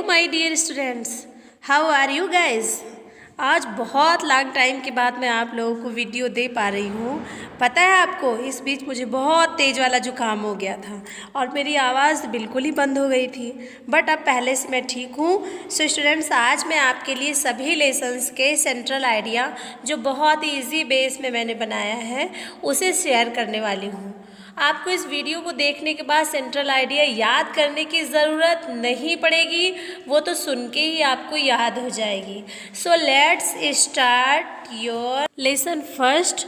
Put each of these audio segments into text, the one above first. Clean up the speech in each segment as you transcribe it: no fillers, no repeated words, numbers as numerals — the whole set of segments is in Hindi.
My dear students, how are you guys. आज बहुत लॉन्ग टाइम के बाद मैं आप लोगों को वीडियो दे पा रही हूँ। पता है आपको, इस बीच मुझे बहुत तेज़ वाला जुकाम हो गया था और मेरी आवाज़ बिल्कुल ही बंद हो गई थी, बट अब पहले से मैं ठीक हूँ। सो स्टूडेंट्स, आज मैं आपके लिए सभी लेसन्स के सेंट्रल आइडिया जो बहुत ही ईजी बेस में मैंने बनाया है उसे शेयर करने वाली हूँ। आपको इस वीडियो को देखने के बाद सेंट्रल आइडिया याद करने की ज़रूरत नहीं पड़ेगी, वो तो सुन के ही आपको याद हो जाएगी। So let's start your lesson first,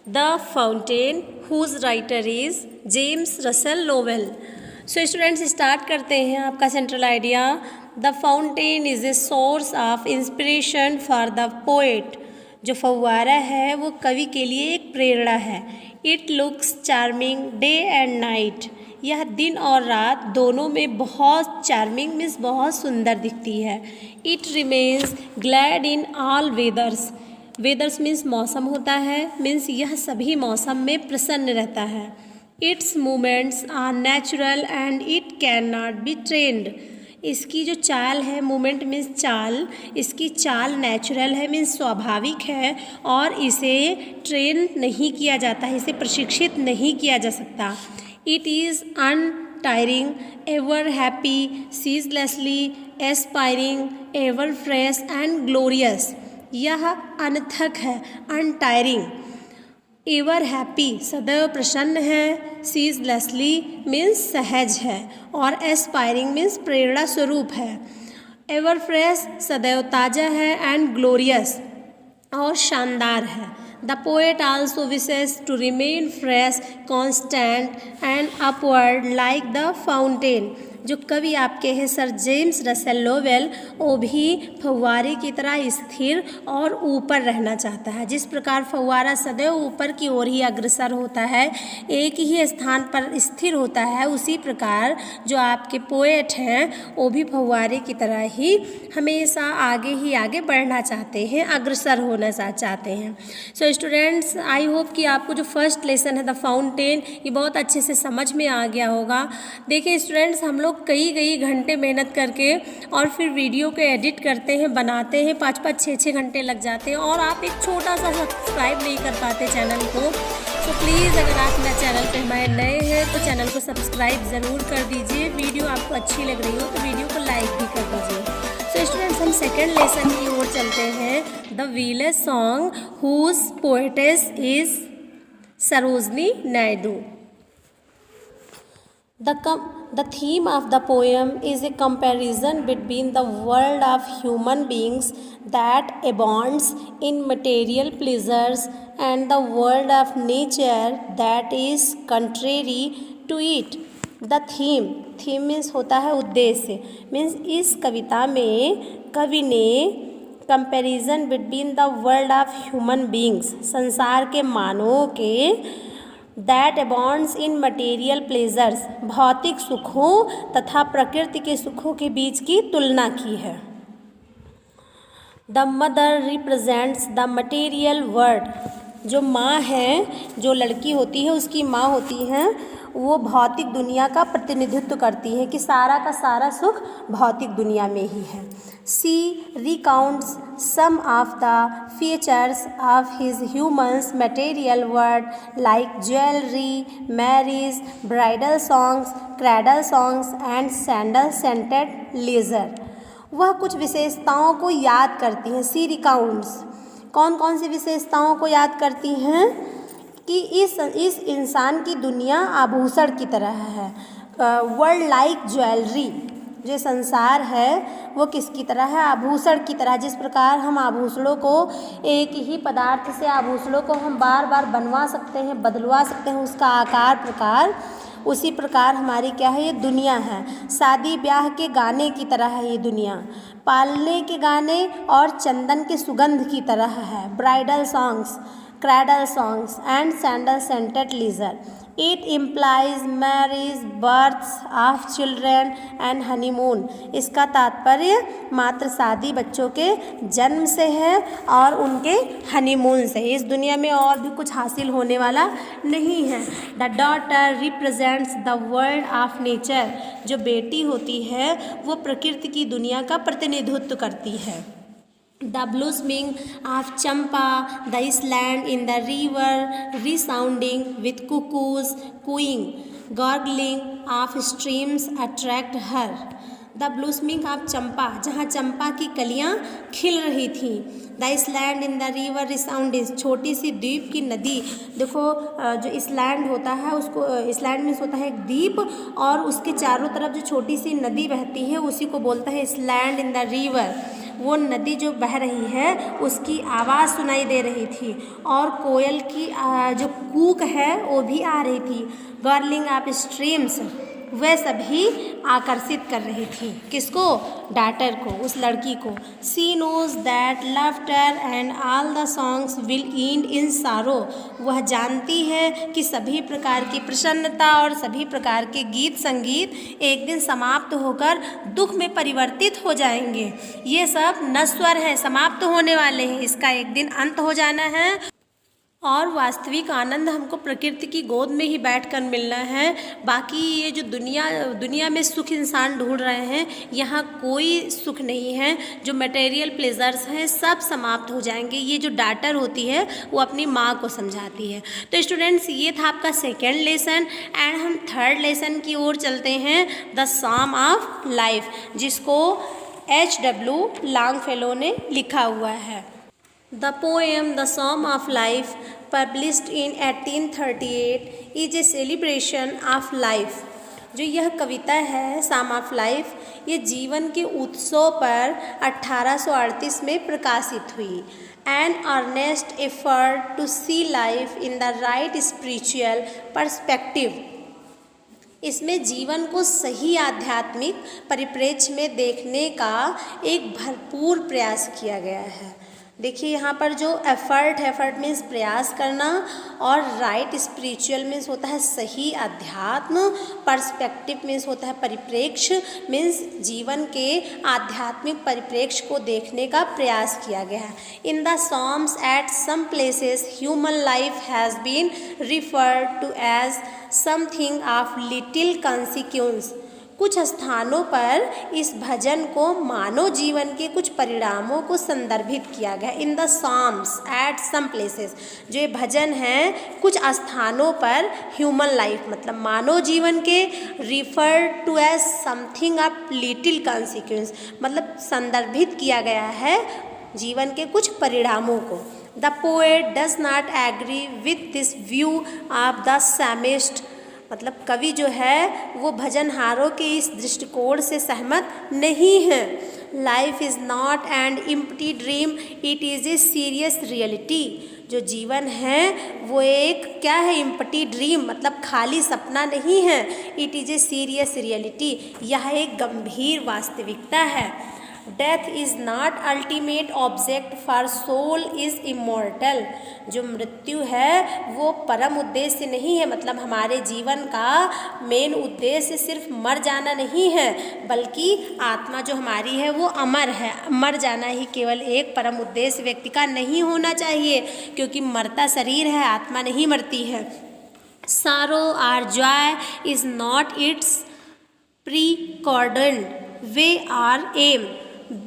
the fountain whose writer is James Russell Lowell. So students, start करते हैं आपका central idea. The fountain is a source of inspiration for the poet. जो फव्वारा है वो कवि के लिए एक प्रेरणा है। It looks charming day and night. यह दिन और रात दोनों में बहुत चार्मिंग मीन्स बहुत सुंदर दिखती है। It remains glad in all weathers. वेदर्स means मौसम होता है, मीन्स यह सभी मौसम में प्रसन्न रहता है। Its movements are natural and it can not be trained. इसकी जो चाल है, मूवमेंट मीन्स चाल, इसकी चाल नेचुरल है मीन्स स्वाभाविक है और इसे ट्रेन नहीं किया जाता है, इसे प्रशिक्षित नहीं किया जा सकता। It is untiring, ever happy, ceaselessly aspiring, ever fresh and glorious. यह अनथक है, अनटायरिंग, एवर हैप्पी सदैव प्रसन्न है, सीजलेसली मीन्स सहज है और एस्पायरिंग मीन्स प्रेरणा स्वरूप है, एवर फ्रेश सदैव ताज़ा है एंड ग्लोरियस और शानदार है। The poet also wishes to remain fresh, constant and upward like the fountain. जो कवि आपके हैं सर जेम्स रसेल लोवेल, वो भी फव्वारे की तरह स्थिर और ऊपर रहना चाहता है। जिस प्रकार फव्वारा सदैव ऊपर की ओर ही अग्रसर होता है, एक ही स्थान पर स्थिर होता है, उसी प्रकार जो आपके पोएट हैं वो भी फव्वारे की तरह ही हमेशा आगे ही आगे बढ़ना चाहते हैं, अग्रसर होना चाहते हैं। सो स्टूडेंट्स, आई होप कि आपको जो फर्स्ट लेसन है द फाउंटेन, ये बहुत अच्छे से समझ में आ गया होगा। देखिए स्टूडेंट्स, हम लोग कई घंटे मेहनत करके और फिर वीडियो को एडिट करते हैं, बनाते हैं, 5-5, 6-6 घंटे लग जाते हैं और आप एक छोटा सा सब्सक्राइब नहीं कर पाते चैनल को। तो प्लीज़ अगर आप मेरे चैनल पे हमारे नए हैं तो चैनल को सब्सक्राइब ज़रूर कर दीजिए। वीडियो आपको अच्छी लग रही हो तो वीडियो को लाइक भी कर दीजिए। सो स्टूडेंट्स, हम सेकेंड लेसन की ओर चलते हैं। The village song whose poetess is Sarojini Naidu. The theme of the poem is a comparison between the world of human beings that abounds in material pleasures and the world of nature that is contrary to it. The theme means होता है उद्देश्य, means इस कविता में कवि ने comparison between the world of human beings, संसार के मानवों के, that abounds in material pleasures, भौतिक सुखों तथा प्रकृति के सुखों के बीच की तुलना की है। The mother represents the material world. जो माँ है, जो लड़की होती है, उसकी माँ होती है, वो भौतिक दुनिया का प्रतिनिधित्व करती है कि सारा का सारा सुख भौतिक दुनिया में ही है। She recounts some of the features of his humans material world like jewellery, marriage, bridal songs, cradle songs and sandal scented leisure. वह कुछ विशेषताओं को याद करती हैं। सी रिकाउंट्स कौन कौन सी विशेषताओं को याद करती हैं कि इस इंसान की दुनिया आभूषण की तरह है। वर्ल्ड लाइक ज्वेलरी, जो संसार है वो किसकी तरह है? आभूषण की तरह। जिस प्रकार हम आभूषणों को, एक ही पदार्थ से आभूषणों को हम बार बार बनवा सकते हैं, बदलवा सकते हैं उसका आकार प्रकार, उसी प्रकार हमारी क्या है, ये दुनिया है। शादी ब्याह के गाने की तरह है ये दुनिया, पालने के गाने और चंदन के सुगंध की तरह है। Bridal songs, cradle songs and sandal scented leisure. It implies marriage, births of children and honeymoon. इसका तात्पर्य मात्र शादी बच्चों के जन्म से है और उनके हनीमून से। इस दुनिया में और भी कुछ हासिल होने वाला नहीं है। The daughter represents the world of nature. जो बेटी होती है वो प्रकृति की दुनिया का प्रतिनिधित्व करती है। The blossoming of Champa, the island in the river resounding with cuckoos cooing, gurgling of streams attract her. The blossoming of Champa, जहाँ चंपा की कलियाँ खिल रही थीं। The island in the river resounding, छोटी सी द्वीप की नदी। देखो जो इसलैंड होता है उसको, इसलैंड मीन्स होता है एक द्वीप और उसके चारों तरफ जो छोटी सी नदी बहती है उसी को बोलता है इसलैंड इन द रिवर। वो नदी जो बह रही है उसकी आवाज़ सुनाई दे रही थी और कोयल की जो कूक है वो भी आ रही थी। गर्लिंग ऑफ स्ट्रीम्स, वह सभी आकर्षित कर रही थी। किसको? डाटर को, उस लड़की को। She knows that laughter and all the songs will end in sorrow. वह जानती है कि सभी प्रकार की प्रसन्नता और सभी प्रकार के गीत संगीत एक दिन समाप्त होकर दुख में परिवर्तित हो जाएंगे। ये सब नश्वर है, समाप्त होने वाले हैं, इसका एक दिन अंत हो जाना है और वास्तविक आनंद हमको प्रकृति की गोद में ही बैठकर मिलना है। बाकी ये जो दुनिया में सुख इंसान ढूंढ रहे हैं, यहाँ कोई सुख नहीं है। जो मटेरियल प्लेजर्स हैं सब समाप्त हो जाएंगे। ये जो डाटर होती है वो अपनी माँ को समझाती है। तो स्टूडेंट्स, ये था आपका सेकेंड लेसन एंड हम थर्ड लेसन की ओर चलते हैं, द सॉम ऑफ लाइफ, जिसको H.W. लॉन्गफेलो ने लिखा हुआ है। The poem The Psalm of Life, published in 1838, is a celebration of life. जो यह कविता है Psalm of Life, ये जीवन के उत्सव पर 1838 में प्रकाशित हुई। An earnest effort to see life in the right spiritual perspective. इसमें जीवन को सही आध्यात्मिक परिप्रेक्ष्य में देखने का एक भरपूर प्रयास किया गया है। देखिए यहाँ पर जो एफर्ट मीन्स प्रयास करना और राइट स्पिरिचुअल मीन्स होता है सही अध्यात्म, पर्सपेक्टिव मीन्स होता है परिप्रेक्ष्य, मीन्स जीवन के आध्यात्मिक परिप्रेक्ष्य को देखने का प्रयास किया गया है। In the psalms at some places human life has been referred to as something of little consequence. कुछ स्थानों पर इस भजन को मानव जीवन के कुछ परिणामों को संदर्भित किया गया। In the psalms at some places, जो ये भजन है कुछ स्थानों पर ह्यूमन लाइफ मतलब मानव जीवन के, refer to as something of little consequence मतलब संदर्भित किया गया है जीवन के कुछ परिणामों को। The poet does not agree with this view of the psalmist मतलब कवि जो है वो भजनहारों के इस दृष्टिकोण से सहमत नहीं है। Life is not an empty dream, it is a serious reality. जो जीवन है वो एक क्या है? एम्प्टी ड्रीम मतलब खाली सपना नहीं है। It is a serious reality, यह एक गंभीर वास्तविकता है। Death is not ultimate object for soul is immortal. जो मृत्यु है वो परम उद्देश्य नहीं है मतलब हमारे जीवन का मेन उद्देश्य सिर्फ मर जाना नहीं है, बल्कि आत्मा जो हमारी है वो अमर है। मर जाना ही केवल एक परम उद्देश्य व्यक्ति का नहीं होना चाहिए, क्योंकि मरता शरीर है, आत्मा नहीं मरती है। Sorrow or joy is not its प्रीकॉर्डेंट वे आर एम।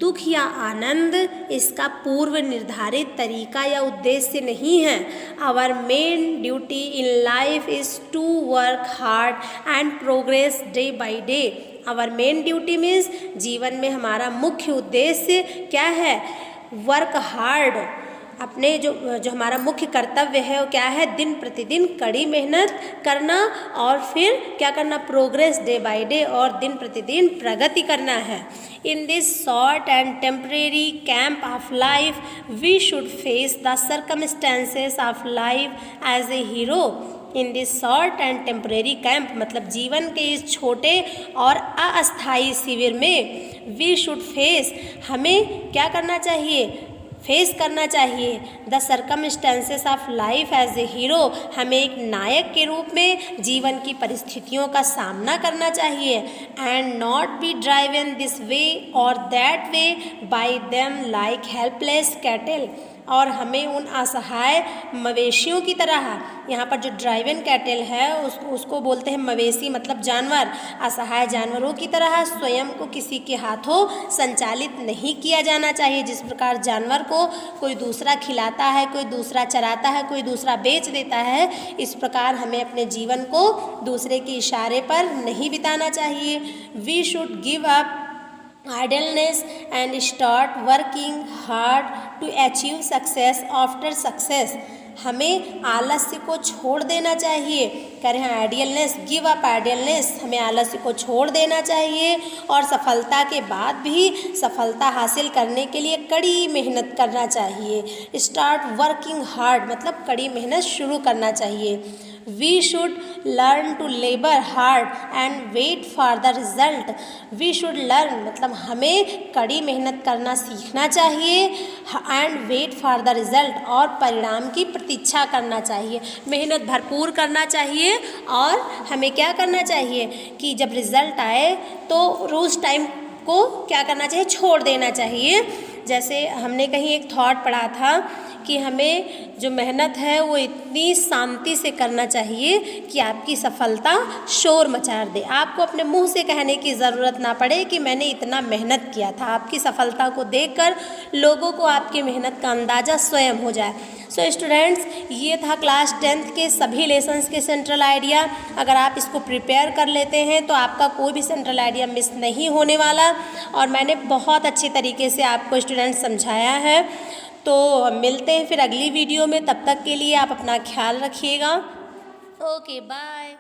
दुख या आनंद इसका पूर्व निर्धारित तरीका या उद्देश्य नहीं है। Our main duty in life is to work hard and progress day by day. Our main duty means जीवन में हमारा मुख्य उद्देश्य क्या है? वर्क हार्ड, अपने जो हमारा मुख्य कर्तव्य है वो क्या है? दिन प्रतिदिन कड़ी मेहनत करना और फिर क्या करना? प्रोग्रेस डे बाय डे, और दिन प्रतिदिन प्रगति करना है। In this short and temporary camp of life we should face the circumstances of life as a hero. In this short and temporary camp मतलब जीवन के इस छोटे और अस्थायी शिविर में वी शुड फेस, हमें क्या करना चाहिए? फेस करना चाहिए। The circumstances of life as a hero, हमें एक नायक के रूप में जीवन की परिस्थितियों का सामना करना चाहिए। And not be driven this way और that way by them like helpless cattle, और हमें उन असहाय मवेशियों की तरह, यहाँ पर जो ड्राइवन कैटल है उसको बोलते हैं मवेशी, मतलब जानवर, असहाय जानवरों की तरह स्वयं को किसी के हाथों संचालित नहीं किया जाना चाहिए। जिस प्रकार जानवर को कोई दूसरा खिलाता है, कोई दूसरा चराता है, कोई दूसरा बेच देता है, इस प्रकार हमें अपने जीवन को दूसरे के इशारे पर नहीं बिताना चाहिए। We should give up idleness and start working hard to achieve success after success, हमें आलस्य को छोड़ देना चाहिए। कह रहे हैं आइडियलनेस, गिव अप आइडियलनेस, हमें आलस्य को छोड़ देना चाहिए और सफलता के बाद भी सफलता हासिल करने के लिए कड़ी मेहनत करना चाहिए। स्टार्ट वर्किंग हार्ड मतलब कड़ी मेहनत शुरू करना चाहिए। We should learn to labour hard and wait for the result, we should learn मतलब हमें कड़ी मेहनत करना सीखना चाहिए, and wait for the result और परिणाम की प्रतीक्षा करना चाहिए। मेहनत भरपूर करना चाहिए और हमें क्या करना चाहिए कि जब रिजल्ट आए तो उस टाइम को क्या करना चाहिए, छोड़ देना चाहिए। जैसे हमने कहीं एक थॉट पढ़ा था कि हमें जो मेहनत है वो इतनी शांति से करना चाहिए कि आपकी सफलता शोर मचा दे, आपको अपने मुंह से कहने की ज़रूरत ना पड़े कि मैंने इतना मेहनत किया था। आपकी सफलता को देखकर लोगों को आपकी मेहनत का अंदाज़ा स्वयं हो जाए। सो स्टूडेंट्स, ये था क्लास 10th के सभी लेसन्स के सेंट्रल आइडिया। अगर आप इसको प्रिपेयर कर लेते हैं तो आपका कोई भी सेंट्रल आइडिया मिस नहीं होने वाला, और मैंने बहुत अच्छी तरीके से आपको स्टूडेंट्स समझाया है। तो मिलते हैं फिर अगली वीडियो में, तब तक के लिए आप अपना ख्याल रखिएगा। Okay bye.